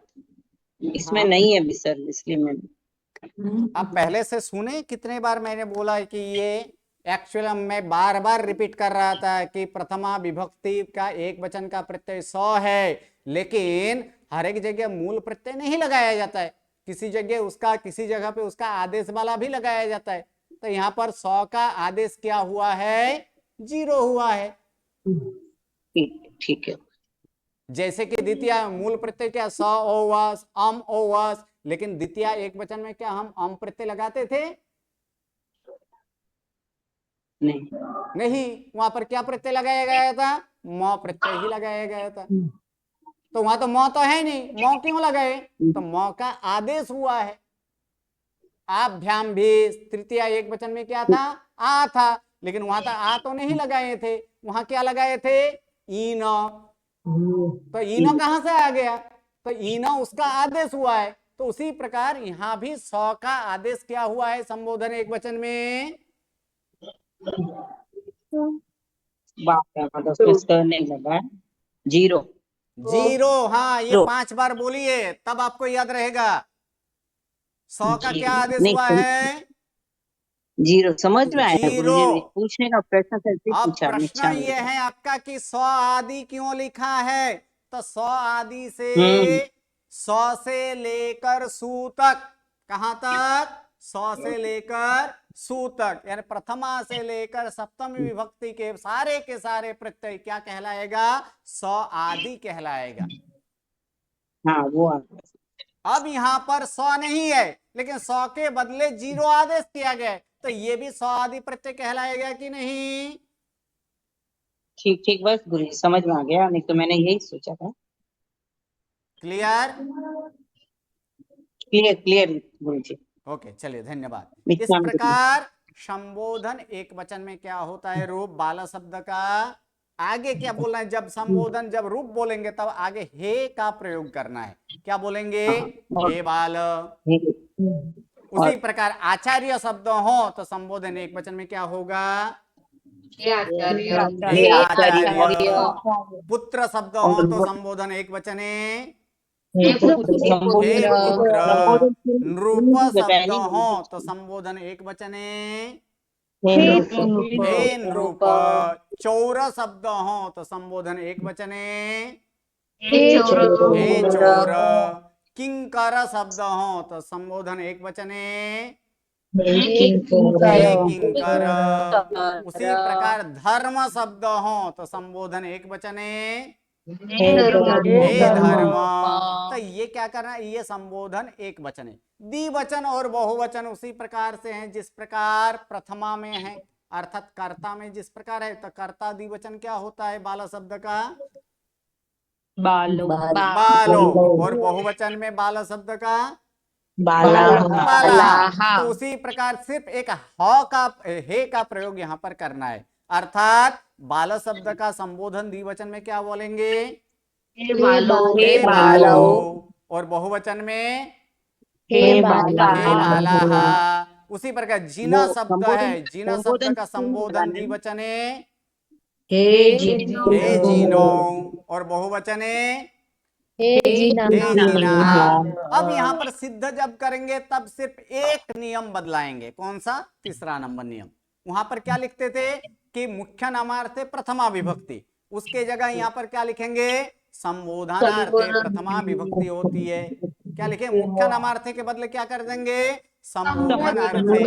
Speaker 8: इसमें नहीं है विसर्ग, इसलिए मैंने।
Speaker 1: आप पहले से सुने कितने बार मैंने बोला है कि ये एक्चुअल मैं बार बार रिपीट कर रहा था कि प्रथमा विभक्ति का एक वचन का प्रत्यय सौ है, लेकिन हर एक जगह मूल प्रत्यय नहीं लगाया जाता है, किसी जगह उसका, किसी जगह पे उसका आदेश वाला भी लगाया जाता है। तो यहाँ पर सौ का आदेश क्या हुआ है, जीरो हुआ है।
Speaker 8: ठीक है।
Speaker 1: जैसे कि द्वितीय मूल प्रत्यय क्या, स ओवस, अम ओवस, लेकिन द्वितीय एक वचन में क्या हम अम प्रत्यय लगाते थे, नहीं, वहां पर क्या प्रत्यय लगाया गया था, म प्रत्यय ही लगाया गया था। तो वहां तो म तो है नहीं, म क्यों लगाए, तो म का आदेश हुआ है। आभ्याम भी तृतीय एक वचन में क्या था, आ था, लेकिन वहां तो आ तो नहीं लगाए थे, वहां क्या लगाए थे, ईन। तो ईनो कहां से आ गया, तो ईनो उसका आदेश हुआ है। तो उसी प्रकार यहां भी सौ का आदेश क्या हुआ है, संबोधन एक वचन में,
Speaker 8: नहीं लगा, जीरो।
Speaker 1: जीरो। हाँ, ये 5 बार बोलिए तब आपको याद रहेगा। सौ का क्या आदेश हुआ है,
Speaker 8: जीरो। समझ में आया
Speaker 1: जीरो।
Speaker 8: गुरुजी, पूछने का प्रश्न कैसे
Speaker 1: अब
Speaker 8: पूछा,
Speaker 1: प्रश्न ये है आपका कि सौ आदि क्यों लिखा है, तो सौ आदि से सौ से लेकर सू तक, कहां तक? सौ से लेकर सू तक, यानी प्रथमा से लेकर सप्तमी विभक्ति के सारे प्रत्यय क्या कहलाएगा? सौ आदि कहलाएगा।
Speaker 8: हाँ वो आ गया।
Speaker 1: अब यहां पर सौ नहीं है, लेकिन सौ के बदले जीरो आदेश किया गया है, तो ये भी सौ आदि प्रत्यय कहलाएगा कि नहीं?
Speaker 8: ठीक ठीक, बस गुरु जी समझ में आ गया, नहीं तो मैंने यही सोचा था।
Speaker 1: क्लियर?
Speaker 8: क्लियर क्लियर गुरु जी।
Speaker 1: ओके, चलिए, धन्यवाद। इस
Speaker 8: विश्राम करिए।
Speaker 1: प्रकार संबोधन एक वचन में क्या होता है? रूप। बाल शब्द का आगे क्या बोलना है? जब संबोधन, जब रूप बोलेंगे तब आगे हे का प्रयोग करना है। क्या बोलेंगे? हे बाल। उसी प्रकार आचार्य शब्द हो तो संबोधन एक वचन में क्या होगा?
Speaker 6: हे आचार्य।
Speaker 1: हे आचार्य। पुत्र शब्द हो तो संबोधन एक वचने
Speaker 6: हे
Speaker 1: हे
Speaker 6: पुत्र।
Speaker 1: पुत्र। नृप शब्द हो तो संबोधन एक वचने हे नृप। चौर शब्द हो तो संबोधन एक वचने
Speaker 6: हे चौर।
Speaker 1: हे चौर। किंकर शब्द हो तो संबोधन एक वचने हे किंकर। उसी प्रकार धर्म शब्द हो तो संबोधन एक वचने हे धर्म। तो ये क्या करना है? ये संबोधन एक वचन है। द्विवचन और बहुवचन उसी प्रकार से हैं जिस प्रकार प्रथमा में है, अर्थात कर्ता में जिस प्रकार है। तो कर्ता द्विवचन क्या होता है बाल शब्द का?
Speaker 9: बालो।
Speaker 1: बालो। और बहुवचन में बाल शब्द का
Speaker 5: बाला।
Speaker 1: बाला। तो उसी प्रकार सिर्फ एक हे का प्रयोग यहाँ पर करना है, अर्थात बाल शब्द का संबोधन द्विवचन में क्या बोलेंगे?
Speaker 6: हे बालो।
Speaker 1: हे बालो। और बहुवचन में
Speaker 6: हे बाला।
Speaker 1: हे बाला। उसी प्रकार जीना शब्द है, जीना शब्द का संबोधन द्विवचन है
Speaker 6: हे
Speaker 1: जीनो। और बहुवचन है हे जीना। अब यहाँ पर सिद्ध जब करेंगे तब सिर्फ एक नियम बदलाएंगे। कौन सा? तीसरा नंबर नियम। वहां पर क्या लिखते थे कि मुख्य नामार्थे प्रथमा विभक्ति, उसके जगह यहाँ पर क्या लिखेंगे? संबोधनार्थे प्रथमा विभक्ति होती है। क्या लिखे? मुख्य नामार्थे के बदले क्या कर देंगे? संबोधन अर्थे,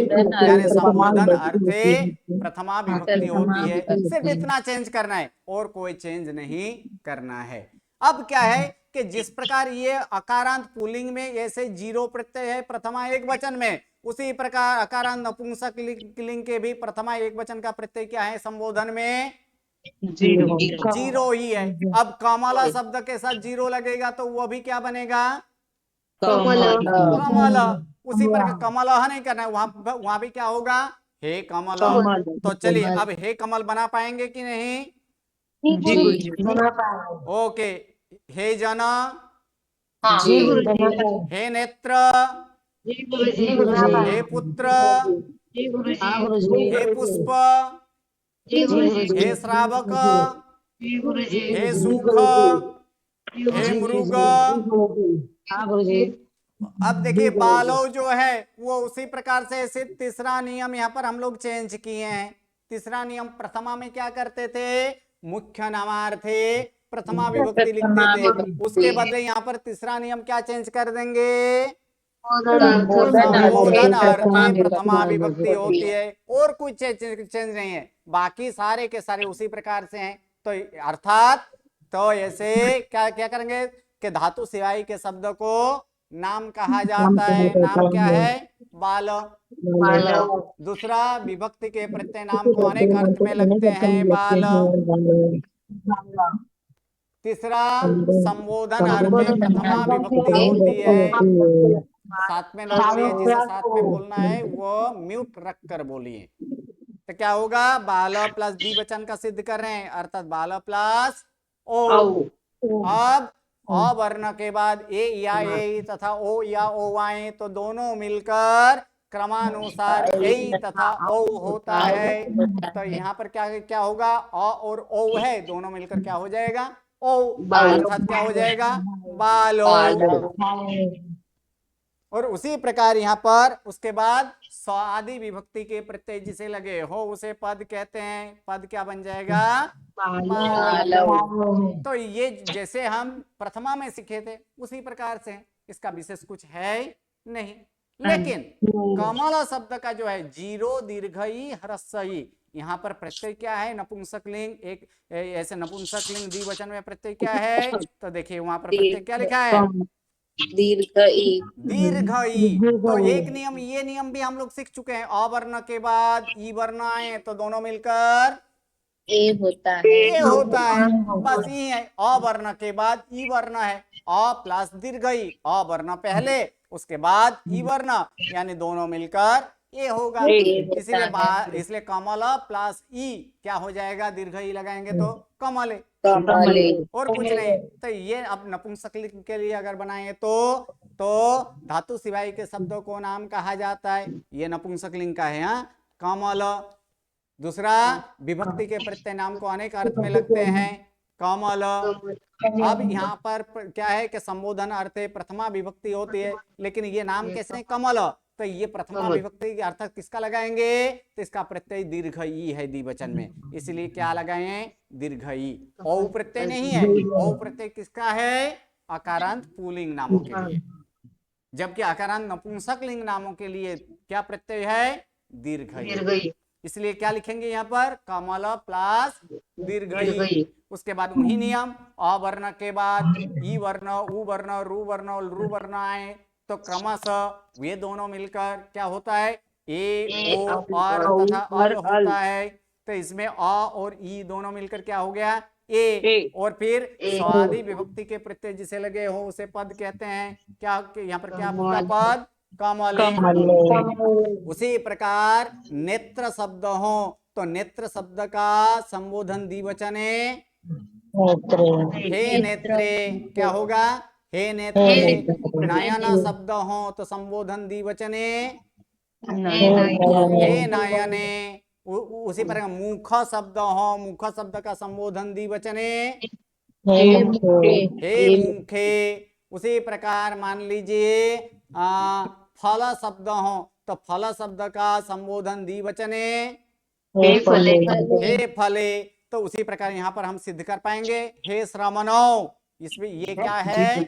Speaker 1: यानी संबोधन अर्थे प्रथमा विभक्ति होती है। सिर्फ इतना चेंज करना है और कोई चेंज नहीं करना है। अब क्या है कि जिस प्रकार ये अकारांत पुल्लिंग में ऐसे जीरो प्रत्यय है प्रथमा एक वचन में, उसी प्रकार अकारांत नपुंसक लिंग के भी प्रथमा एक वचन का प्रत्यय क्या है? संबोधन में जीरो ही है। अब कमला शब्द के साथ जीरो लगेगा तो वो भी क्या बनेगा? कमल। उसी प्रकार कमलह नहीं करना है, वहां भी क्या होगा? हे कमल। तो चलिए अब हे कमल बना पाएंगे कि नहीं? ओके। हे जन, हे नेत्र, हे पुत्र, हे पुष्प, हे श्रावक, हे सुख, हे मृग। अब देखिए बालो जो है वो उसी प्रकार से सिर्फ तीसरा नियम यहाँ पर हम लोग चेंज किए हैं। तीसरा नियम प्रथमा में क्या करते थे? मुख्य नामार्थे प्रथमा विभक्ति लिखते थे, उसके बदले यहाँ पर तीसरा नियम क्या चेंज कर देंगे? संबोधन अर्थे प्रथमा विभक्ति होती है और कुछ चेंज नहीं है, बाकी सारे के सारे उसी प्रकार से हैं। तो अर्थात तो ऐसे क्या क्या करेंगे कि धातु सिवाय के शब्द को नाम कहा जाता है। नाम क्या है? बाल। दूसरा विभक्ति के प्रत्यय नाम को अनेक अर्थ में लगते हैं, बाल। तीसरा संबोधन अर्थे प्रथमा विभक्ति होती है। साथ में ना बोलिए, जिसे साथ में बोलना है वो म्यूट रख कर बोलिए। तो क्या होगा? बाल प्लस द्विवचन का सिद्ध कर रहे हैं, अर्थात बाल प्लस ओ। अब अ वर्ण के बाद ए या ए तथा ओ या ओ आए तो दोनों मिलकर क्रमानुसार ए तथा ओ होता है। तो यहाँ पर क्या क्या होगा? अ और ओ है, दोनों मिलकर क्या हो जाएगा? ओ। अर्थात क्या हो जाएगा? बालो। और उसी प्रकार यहाँ पर उसके बाद स्वादि विभक्ति के प्रत्यय जिसे लगे हो उसे पद कहते हैं। पद क्या बन जाएगा? पालव। तो ये जैसे हम प्रथमा में सीखे थे उसी प्रकार से है, इसका विशेष कुछ है नहीं। लेकिन कमल शब्द का जो है जीरो दीर्घई ह्रस्वई, यहाँ पर प्रत्यय क्या है? नपुंसक लिंग। एक ऐसे नपुंसक लिंग द्विवचन में प्रत्यय क्या है? तो देखिए वहां पर प्रत्यय क्या लिखा है?
Speaker 6: दीर्घई।
Speaker 1: दीर्घई। तो एक नियम, ये नियम भी हम लोग सीख चुके हैं। अ वर्ण के बाद ई वर्ण आए तो दोनों मिलकर
Speaker 6: ए होता है।
Speaker 1: ये होता है, बस ये है। अ वर्ण के बाद ई वर्ण है, अ प्लस दीर्घई, अ वर्ण पहले उसके बाद ई वर्ण, यानी दोनों मिलकर ये होगा। इसलिए कमल प्लस ई क्या हो जाएगा? दीर्घई लगाएंगे तो कमले,
Speaker 6: कमले।
Speaker 1: और कुछ नहीं। तो ये अब नपुंसक लिंग के लिए अगर बनाए तो धातु सिवाय के शब्दों को नाम कहा जाता है। ये नपुंसक लिंग का है। हाँ, कमल। दूसरा, विभक्ति के प्रत्यय नाम को अनेक अर्थ में लगते हैं। कमल। अब यहाँ पर क्या है कि संबोधन अर्थ है, प्रथमा विभक्ति होती है, लेकिन ये नाम कैसे है? कमल। तो ये प्रथमा विभक्ति के अर्थ किसका लगाएंगे? तो इसका प्रत्यय दीर्घई है द्विवचन में, इसलिए क्या लगाएं? दीर्घई। औ प्रत्यय नहीं है। औ प्रत्यय किसका है? अकारांत पुल्लिंग नामों के लिए, जबकि अकारांत नपुंसक लिंग नामों के लिए क्या प्रत्यय है? दीर्घई। इसलिए क्या लिखेंगे यहाँ पर? कमल प्लस दीर्घई। उसके बाद वही नियम, अ वर्ण के बाद ई वर्ण, उ वर्ण, रु वर्ण और रू वर्ण आए तो क्रमशः ये दोनों मिलकर क्या होता है? ए, ओ और तथा अल होता है। तो इसमें अ और ई दोनों मिलकर क्या हो गया? ए। और फिर स्वादि विभक्ति के प्रत्यय जिसे लगे हो उसे पद कहते हैं। क्या यहाँ पर क्या होगा? पद कमले। उसी प्रकार नेत्र शब्द हो तो नेत्र शब्द का संबोधन द्विवचन है हे नेत्रे। क्या होगा? हे नेत्रे। नयन शब्द हो तो संबोधन द्विवचन है हे नयने। उसी प्रकार मुख शब्द हो, मुख शब्द का संबोधन द्विवचन है हे मुखे। उसी प्रकार मान लीजिए फल शब्द हो तो फल शब्द का संबोधन द्विवचन है हे फले। तो उसी प्रकार यहाँ पर हम सिद्ध कर पाएंगे हे श्रमणो। इसमें ये क्या है?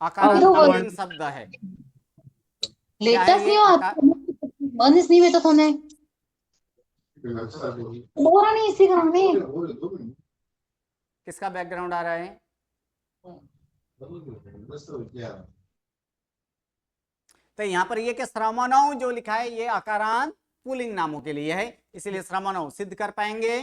Speaker 1: अकारांत पुल्लिंग शब्द है। किसका बैकग्राउंड आ रहा है? तो यहाँ पर ये कि श्रमणो जो लिखा है ये अकारांत पुल्लिंग नामों के लिए है, इसलिए श्रमणो सिद्ध कर पाएंगे।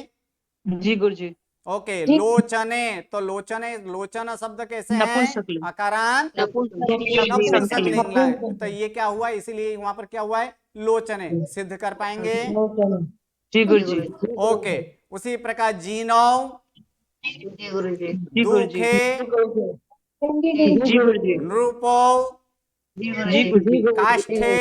Speaker 9: जी गुरुजी।
Speaker 1: ओके। लोचने तो लोचने, लोचन शब्द कैसे है? अकारांत नपुंसक लिंग है। तो ये क्या हुआ? इसीलिए वहां पर क्या हुआ है? लोचने सिद्ध कर पाएंगे।
Speaker 9: जी गुरुजी।
Speaker 1: ओके। उसी प्रकार जीनो, दुखे, नृपो, काष्ठे।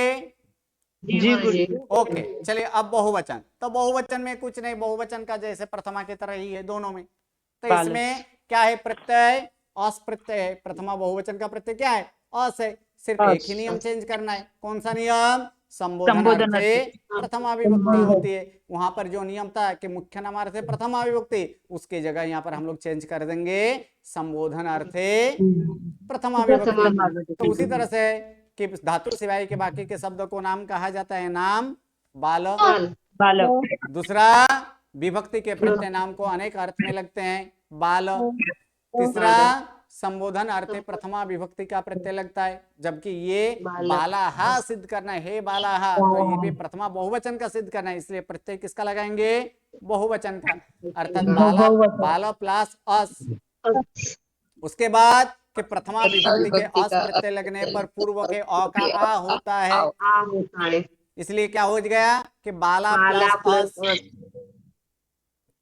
Speaker 1: ओके। चलिए अब बहुवचन। तो बहुवचन में कुछ नहीं, बहुवचन का जैसे प्रथमा की तरह ही है दोनों में। तो इसमें क्या है? प्रत्यय अस प्रत्यय है। प्रथमा बहुवचन का प्रत्यय क्या है? अस है। सिर्फ एक ही नियम चेंज करना है। कौन सा नियम? संबोधन प्रथमा विभक्ति होती है। वहां पर जो नियम था कि मुख्य नाम अर्थ है प्रथमा विभक्ति, उसकी जगह यहाँ पर हम लोग चेंज कर देंगे संबोधन अर्थ प्रथमा विभक्ति। तो उसी तरह से कि धातु सिवाय के बाकी के शब्दों को नाम कहा जाता है नाम बालक। दूसरा, विभक्ति के प्रत्यय नाम को अनेक अर्थ में लगते हैं बालक। तीसरा, संबोधन अर्थ प्रथमा विभक्ति का प्रत्यय लगता है, जबकि ये बालाहा सिद्ध करना है, हे बालाहा, तो ये भी प्रथमा बहुवचन का सिद्ध करना है, इसलिए प्रत्यय किसका लगाएंगे? बहुवचन का, अर्थात बाला, बाला प्लस अस। उसके बाद कि प्रथमा विभक्ति के अस प्रत्यय लगने पर पूर्व के अ का आ होता है, इसलिए क्या हो गया कि बाला प्लस अस।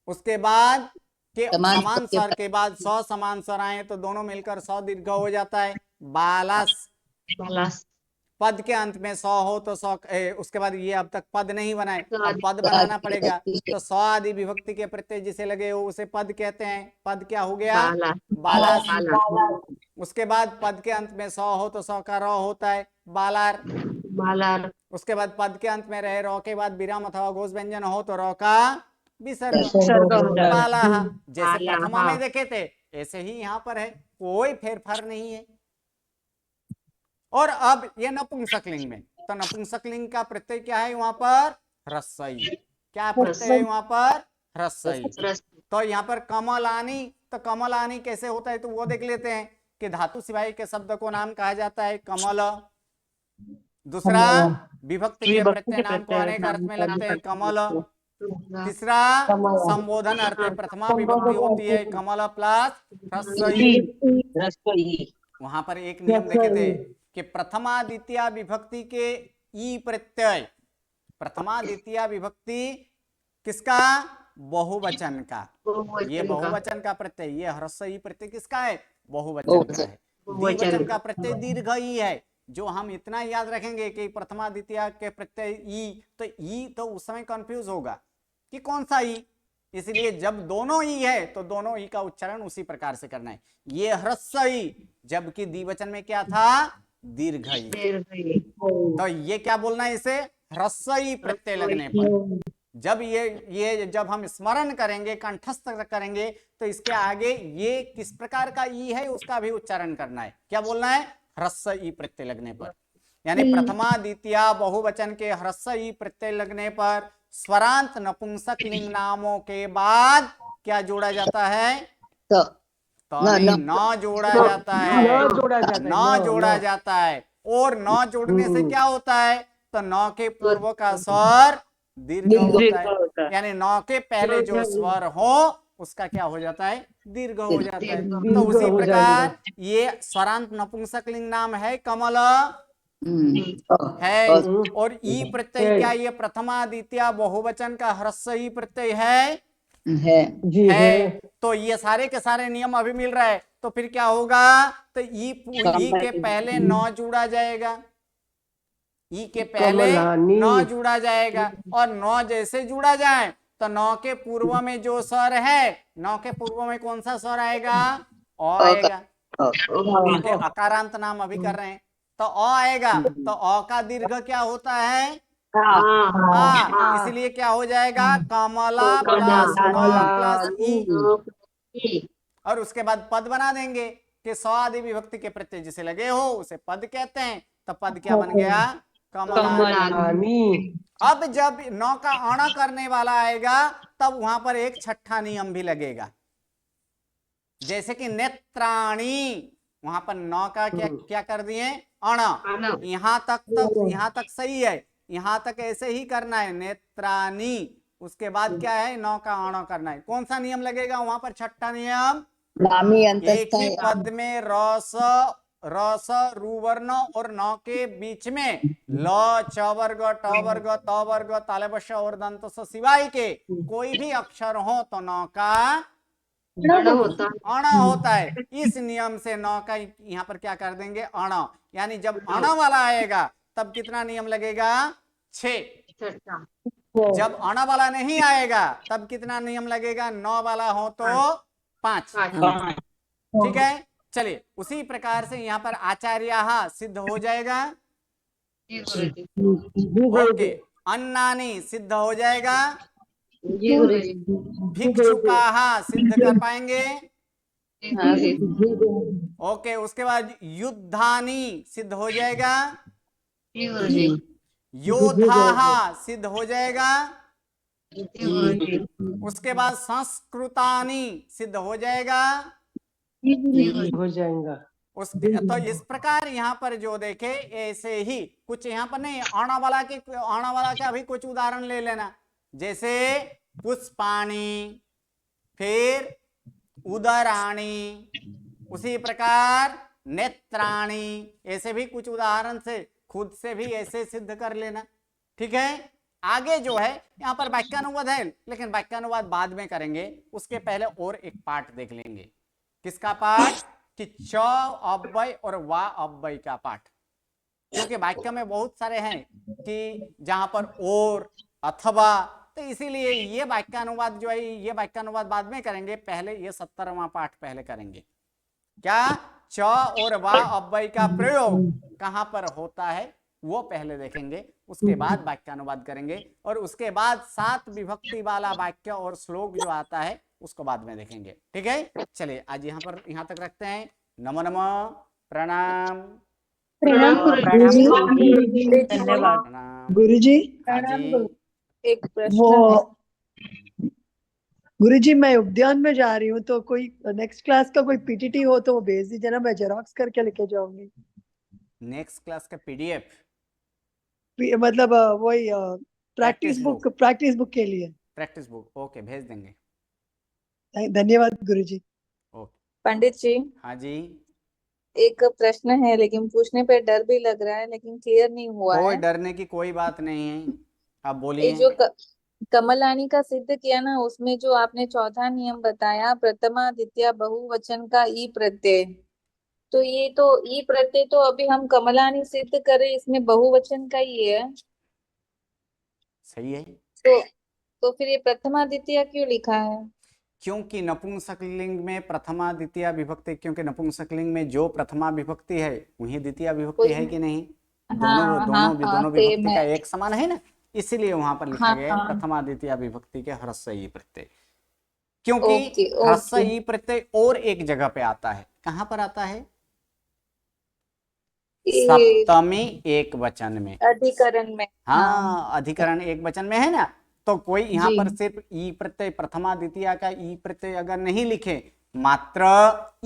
Speaker 1: उसके बाद कि समान स्वर के बाद स समान स्वर आए तो दोनों मिलकर स दीर्घ हो जाता है बालास। पद के अंत में सौ हो तो सौ, उसके बाद ये अब तक पद नहीं बनाए, अब पद बनाना पड़ेगा। तो सौ आदि विभक्ति के प्रत्यय जिसे लगे हो उसे पद कहते हैं। पद क्या हो गया? बालार। उसके बाद पद के अंत में सौ हो तो सौ का र होता है बालार। उसके बाद पद के अंत में रहे, रौ के बाद विराम अथवा घोष व्यंजन हो तो रौ का विसर्ग बालाह। जैसे प्रथमा में देखे थे ऐसे ही यहाँ पर है, कोई फेरफार नहीं है। और अब ये नपुंसकलिंग में, तो नपुंसकलिंग का प्रत्यय क्या है वहां पर? ह्रस्वई। क्या प्रत्यय है वहां पर? ह्रस्वई। तो यहाँ पर कमलानी, तो कमलानी कैसे होता है तो वो देख लेते हैं कि धातु सिवाय के शब्द को नाम कहा जाता है कमल। दूसरा विभक्ति के प्रत्यय नाम को अनेक अर्थ में लगते हैं कमल। तीसरा संबोधन अर्थ प्रथमा विभक्ति होती है कमल प्लस ह्रस्वई। वहां पर एक नियम देखे थे कि प्रथमा द्वितीय विभक्ति के ई प्रत्यय, प्रथमा द्वितीय विभक्ति किसका? बहुवचन का। ये बहुवचन का प्रत्यय, ये ह्रस्व ई प्रत्यय किसका है? बहुवचन का है। द्विवचन का प्रत्यय दीर्घ ई है। जो हम इतना याद रखेंगे कि प्रथमा द्वितीय के प्रत्यय ई, तो उस समय कंफ्यूज होगा कि कौन सा ई। इसलिए जब दोनों ई है तो दोनों ई का उच्चारण उसी प्रकार से करना है। ये ह्रस्व ई, जबकि द्विवचन में क्या था? दीर्घ ई। तो ये क्या बोलना है इसे? ह्रस्व ई प्रत्यय लगने पर जब ये जब हम स्मरण करेंगे, कंठस्थ करेंगे, तो इसके आगे ये किस प्रकार का ई है उसका भी उच्चारण करना है। क्या बोलना है? ह्रस्व ई प्रत्यय लगने पर। यानी प्रथमा द्वितीय बहुवचन के ह्रस्व ई प्रत्यय लगने पर स्वरांत नपुंसक लिंग नामों के बाद क्या जोड़ा जाता है? तो न जोड़ा जाता है, न जोड़ा जाता है। और न जोड़ने से क्या होता है? तो न के पूर्व का स्वर दीर्घ होता है। यानी न के पहले जो स्वर हो उसका क्या हो जाता है? दीर्घ हो जाता है। तो उसी प्रकार ये स्वरांत नपुंसक लिंग नाम है कमल है। और ई प्रत्यय क्या? ये प्रथमा द्वितीय बहुवचन का ह्रस्व ई प्रत्यय है। तो ये सारे के सारे नियम अभी मिल रहा है। तो फिर क्या होगा? तो ई के पहले न जुड़ा जाएगा, ई के पहले न जुड़ा जाएगा। और न जैसे जुड़ा जाए तो न के पूर्व में जो स्वर है, न के पूर्व में कौन सा स्वर आएगा? अ आएगा। अकारांत नाम अभी कर रहे हैं तो अ आएगा। तो अ का दीर्घ क्या होता है? इसलिए क्या हो जाएगा? कमला प्लस न प्लस ई। और उसके बाद पद बना देंगे कि सौ आदि विभक्ति के प्रत्यय जिसे लगे हो उसे पद कहते हैं। तो पद क्या बन गया? कमलानी। अब जब नौ का अण करने वाला आएगा तब वहां पर एक छठा नियम भी लगेगा। जैसे कि नेत्राणी, वहां पर नौ का क्या कर दिए? अण। यहाँ तक सही है, यहाँ तक ऐसे ही करना है, नेत्राणी। उसके बाद क्या है? नौ का अण करना है। कौन सा नियम लगेगा वहां पर? छठा नियम। एक ही पद में रस रुवर्ण और न के बीच में ल च वर्ग ट वर्ग त वर्ग तालवश और दंत सिवाय के कोई भी अक्षर हो तो न का अण होता है। इस नियम से न का यहाँ पर क्या कर देंगे? अण। यानी जब अण वाला आएगा तब कितना नियम लगेगा? 6। जब अण वाला नहीं आएगा तब कितना नियम लगेगा? 9 वाला हो तो 5। ठीक है। चलिए उसी प्रकार से यहाँ पर आचार्य सिद्ध हो जाएगा। ओके। अन्नानी सिद्ध हो जाएगा। भिक्षुकाः सिद्ध कर पाएंगे? ओके। उसके बाद युद्धानी सिद्ध हो जाएगा। योद्धाः सिद्ध हो जाएगा। उसके बाद संस्कृतानी सिद्ध हो जाएगा। तो इस प्रकार यहाँ पर जो देखे ऐसे ही कुछ यहाँ पर नहीं, अण वाला का भी कुछ उदाहरण ले लेना। जैसे पुष्पाणी, फिर उदराणी, उसी प्रकार नेत्राणी, ऐसे भी कुछ उदाहरण से खुद से भी ऐसे सिद्ध कर लेना। ठीक है। आगे जो है यहाँ पर वाक्यानुवाद है, लेकिन वाक्यानुवाद बाद में करेंगे। उसके पहले और एक पाठ देख लेंगे। किसका पाठ? कि च अव्यय और वा अव्यय का पाठ। क्योंकि वाक्य में बहुत सारे हैं कि जहां पर और, अथवा, तो इसीलिए ये वाक्यानुवाद जो है, ये वाक्यानुवाद बाद में करेंगे, पहले ये 17वां पाठ पहले करेंगे। क्या च और वा अव्यय का प्रयोग कहां पर होता है वो पहले देखेंगे, उसके बाद वाक्यानुवाद करेंगे, और उसके बाद 7 विभक्ति वाला वाक्य और श्लोक जो आता है उसको बाद में देखेंगे। ठीक है, चलिए आज यहाँ तक रखते हैं। नमो नमः, प्रणाम
Speaker 9: धन्यवाद।
Speaker 1: प्रणाम।
Speaker 4: गुरुजी
Speaker 1: हाँ जी,
Speaker 6: एक प्रश्न
Speaker 4: वो
Speaker 6: है।
Speaker 4: गुरुजी मैं उद्यान में जा रही हूँ, तो कोई नेक्स्ट क्लास का कोई पीटीटी हो तो वो भेज दीजिए ना, मैं जेरोक्स करके लेके जाऊंगी।
Speaker 1: नेक्स्ट क्लास का पीडीएफ,
Speaker 4: मतलब वही प्रैक्टिस बुक के लिए।
Speaker 1: प्रैक्टिस बुक, ओके, भेज देंगे।
Speaker 4: धन्यवाद गुरुजी।
Speaker 1: ओके,
Speaker 6: पंडित जी,
Speaker 1: हाँ जी,
Speaker 6: एक प्रश्न है, लेकिन पूछने पे डर भी लग रहा है, लेकिन क्लियर नहीं हुआ
Speaker 1: कोई
Speaker 6: है।
Speaker 1: डरने की कोई बात नहीं है, आप
Speaker 6: ये
Speaker 1: बोलिए।
Speaker 6: जो कमलानी का सिद्ध किया ना, उसमें जो आपने चौथा नियम बताया, प्रथमा द्वितीय बहुवचन का ई प्रत्यय, तो ये तो ई प्रत्यय तो अभी हम कमलानी सिद्ध करें, इसमें बहुवचन का ही है,
Speaker 1: सही है,
Speaker 6: तो फिर ये प्रथमा द्वितीय क्यों लिखा है?
Speaker 1: क्योंकि नपुंसकलिंग में प्रथमा द्वितीय विभक्ति, क्योंकि नपुंसकलिंग में जो प्रथमा विभक्ति है वही द्वितीय विभक्ति है कि नहीं, दोनों विभक्ति का एक समान है ना, इसीलिए वहां पर लिखा गया है प्रथमा द्वितीय विभक्ति के ह्रस्व ई प्रत्यय। क्योंकि ह्रस्व ई प्रत्यय और एक जगह पे आता है, कहां पर आता है? सप्तमी एक वचन में,
Speaker 6: अधिकरण में।
Speaker 1: हाँ, अधिकरण एक वचन में है ना, तो कोई यहाँ पर सिर्फ ई प्रत्यय, प्रथमा द्वितीय का ई प्रत्यय अगर नहीं लिखे, मात्र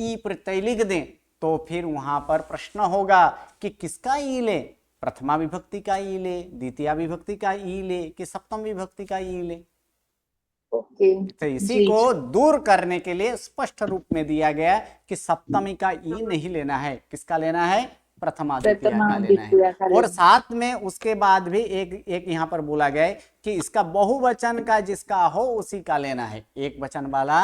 Speaker 1: ई प्रत्यय लिख दें, तो फिर वहां पर प्रश्न होगा कि किसका ई ले, प्रथमा विभक्ति का ई ले, द्वितीय विभक्ति का ई ले, कि सप्तम विभक्ति का ई ले। तो इसी को दूर करने के लिए स्पष्ट रूप में दिया गया कि सप्तमी का ई नहीं लेना है, किसका लेना है? प्रथमा द्वितीय का लेना है। और साथ में उसके बाद भी एक यहाँ पर बोला गया है कि इसका बहुवचन का जिसका हो उसी का लेना है, एक वचन वाला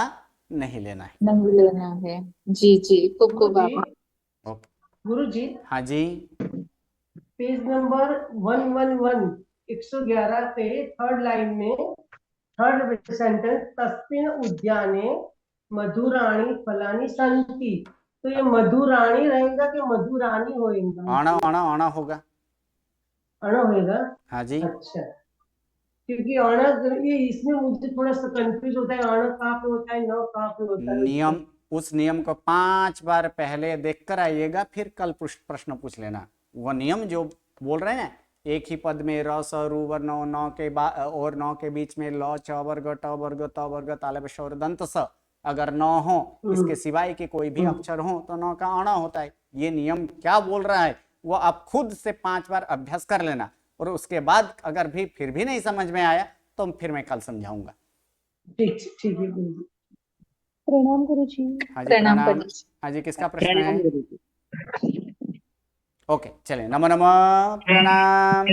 Speaker 1: नहीं लेना है,
Speaker 6: नहीं लेना है। जी जी, खूब
Speaker 1: ओके,
Speaker 4: गुरुजी
Speaker 1: हाँ जी,
Speaker 4: पेज नंबर 111 111 पे थर्ड लाइन में थर्ड सेंटेंस, तस्मिन् उद्याने मधुराणी फलानी सन्ति, तो ये मधुराणी रहेगा कि मधुरानी होएगा?
Speaker 1: आना होगा,
Speaker 4: अण होएगा।
Speaker 1: हाँ जी,
Speaker 4: अच्छा, क्योंकि अण ये इसमें मुझे थोड़ा सा कंफ्यूज होता है, अण कहाँ पे होता है, न कहाँ पे होता है।
Speaker 1: नियम, उस नियम को 5 बार पहले देख कर आइएगा, फिर कल प्रश्न पूछ लेना। वो नियम जो बोल रहे हैं ना, एक ही पद में र स रु वर्ण न के और न के बीच में ल च वर्ग ट वर्ग त वर्ग तालव्य स्वर दंत स अगर न हो, इसके सिवाय के कोई भी अक्षर हो तो न का अणा होता है। ये नियम क्या बोल रहा है वो आप खुद से 5 बार अभ्यास कर लेना, और उसके बाद अगर भी फिर भी नहीं समझ में आया तो फिर मैं कल समझाऊंगा।
Speaker 4: ठीक है गुरुजी।
Speaker 2: प्रणाम गुरुजी।
Speaker 1: हाँ जी,
Speaker 6: प्रणाम
Speaker 1: प्रणाम। हाँ जी, किसका प्रश्न है? ओके, चले, नमो नमः, प्रणाम।